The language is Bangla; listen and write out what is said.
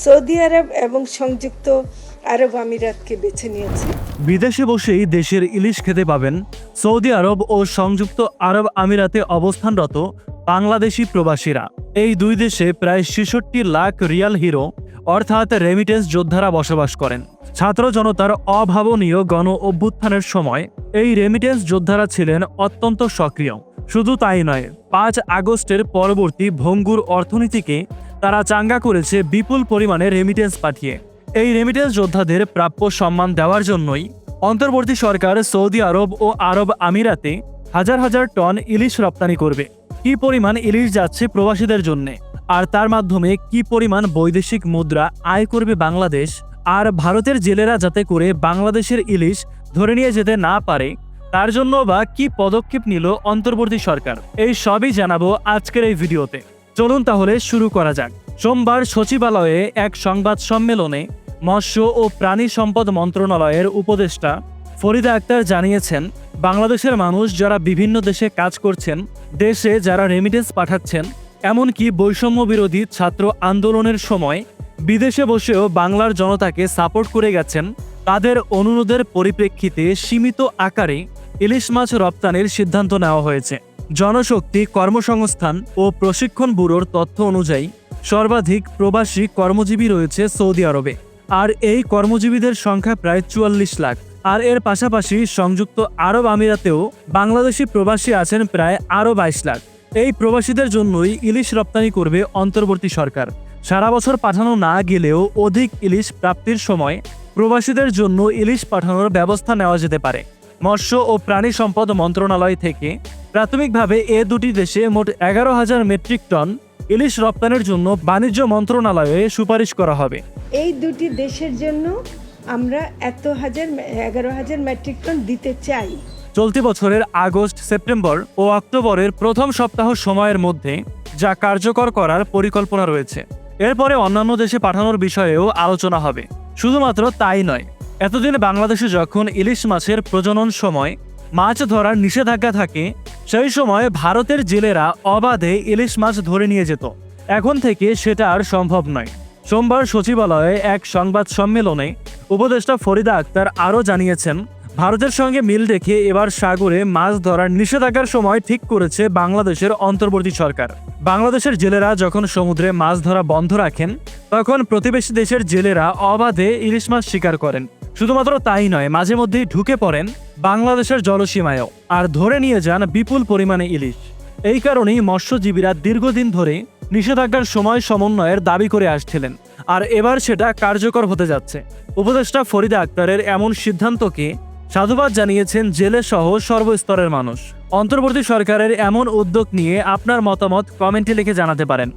সৌদি আরব এবং সংযুক্ত আরব আমিরাতকে বেছে নিয়েছি। বিদেশে বসেই দেশের ইলিশ খেতে পাবেন সৌদি আরব ও সংযুক্ত আরব আমিরাতে অবস্থানরত বাংলাদেশি প্রবাসীরা। এই দুই দেশে প্রায় ৬৬ লাখ রিয়াল হিরো অর্থাৎ রেমিটেন্স যোদ্ধারা বসবাস করেন। ছাত্র জনতার অভাবনীয় গণ অভ্যুত্থানের সময় এই রেমিটেন্স যোদ্ধারা ছিলেন অত্যন্ত সক্রিয়। শুধু তাই নয়, ৫ আগস্টের পরবর্তী ভঙ্গুর অর্থনীতিকে তারা চাঙ্গা করেছে বিপুল পরিমাণে রেমিটেন্স পাঠিয়ে। এই রেমিটেন্স যোদ্ধাদের প্রাপ্য সম্মান দেওয়ার জন্যই অন্তর্বর্তী সরকার সৌদি আরব ও আরব আমিরাতে হাজার হাজার টন ইলিশ রপ্তানি করবে। কি পরিমাণ ইলিশ যাচ্ছে প্রবাসীদের জন্য, আর তার মাধ্যমে কি পরিমাণ বৈদেশিক মুদ্রা আয় করবে বাংলাদেশ, আর ভারতের জেলেরা যাতে করে বাংলাদেশের ইলিশ ধরে নিয়ে যেতে না পারে তার জন্য বা কি পদক্ষেপ নিল অন্তর্বর্তী সরকার, এই সবই জানাবো আজকের এই ভিডিওতে। চলুন তাহলে শুরু করা যাক। সোমবার সচিবালয়ে এক সংবাদ সম্মেলনে মৎস্য ও প্রাণী সম্পদ মন্ত্রণালয়ের উপদেষ্টা ফরিদা আক্তার জানিয়েছেন, বাংলাদেশের মানুষ যারা বিভিন্ন দেশে কাজ করছেন, দেশে যারা রেমিটেন্স পাঠাচ্ছেন, এমনকি বৈষম্য বিরোধী ছাত্র আন্দোলনের সময় বিদেশে বসেও বাংলার জনতাকে সাপোর্ট করে গেছেন, তাদের অনুরোধের পরিপ্রেক্ষিতে সীমিত আকারে ইলিশ মাছ রপ্তানির সিদ্ধান্ত নেওয়া হয়েছে। জনশক্তি কর্মসংস্থান ও প্রশিক্ষণ ব্যুরোর তথ্য অনুযায়ী সর্বাধিক প্রবাসী কর্মজীবী রয়েছে সৌদি আরবে, আর এই কর্মজীবীদের সংখ্যা প্রায় ৪৪ লাখ। আর এর পাশাপাশি সংযুক্ত আরব আমিরাতেও বাংলাদেশি প্রবাসী আছেন প্রায় আরও ২২ লাখ। এই প্রবাসীদের জন্যই ইলিশ রপ্তানি করবে অন্তর্বর্তী সরকার। সারা বছর পাঠানো না গেলেও অধিক ইলিশ প্রাপ্তির সময় প্রবাসীদের জন্য ইলিশ পাঠানোর ব্যবস্থা নেওয়া যেতে পারে। মৎস্য ও প্রাণী সম্পদ মন্ত্রণালয় থেকে প্রাথমিকভাবে এ দুটি দেশে মোট ১১,০০০ মেট্রিক টন ইলিশ রপ্তানির জন্য বাণিজ্য মন্ত্রণালয়ে সুপারিশ করা হবে। এই দুটি দেশের জন্য আমরা ১১,০০০ মেট্রিক টন দিতে চাই। চলতি বছরের আগস্ট, সেপ্টেম্বর ও অক্টোবরের প্রথম সপ্তাহ সময়ের মধ্যে যা কার্যকর করার পরিকল্পনা রয়েছে। এরপরে অন্যান্য দেশে পাঠানোর বিষয়েও আলোচনা হবে। শুধুমাত্র তাই নয়, এতদিন বাংলাদেশে যখন ইলিশ মাছের প্রজনন সময় মাছ ধরার নিষেধাজ্ঞা থাকে, সেই সময় ভারতের জেলেরা অবাধে ইলিশ মাছ ধরে নিয়ে যেত। এখন থেকে সেটা আর সম্ভব নয়। সোমবার সচিবালয়ে এক সংবাদ সম্মেলনে উপদেষ্টা ফরিদা আক্তার আরও জানিয়েছেন, ভারতের সঙ্গে মিল রেখে এবার সাগরে মাছ ধরার নিষেধাজ্ঞার সময় ঠিক করেছে বাংলাদেশের অন্তর্বর্তী সরকার। বাংলাদেশের জেলেরা যখন সমুদ্রে মাছ ধরা বন্ধ রাখেন, তখন প্রতিবেশী দেশের জেলেরা অবাধে ইলিশ মাছ শিকার করেন। শুধুমাত্র তাই নয়, মাঝে মধ্যেই ঢুকে পড়েন বাংলাদেশের জলসীমায়ও আর ধরে নিয়ে যান বিপুল পরিমাণে ইলিশ। এই কারণেই মৎস্যজীবীরা দীর্ঘদিন ধরে নিষেধাজ্ঞার সময় সমন্বয়ের দাবি করে আসছিলেন, আর এবার সেটা কার্যকর হতে যাচ্ছে। উপদেষ্টা ফরিদা আক্তারের এমন সিদ্ধান্তকে সাধুবাদ জানিয়েছেন জেলে সহ সর্বস্তরের মানুষ। অন্তর্বর্তী সরকারের এমন উদ্যোগ নিয়ে আপনার মতামত কমেন্টে লিখে জানাতে পারেন।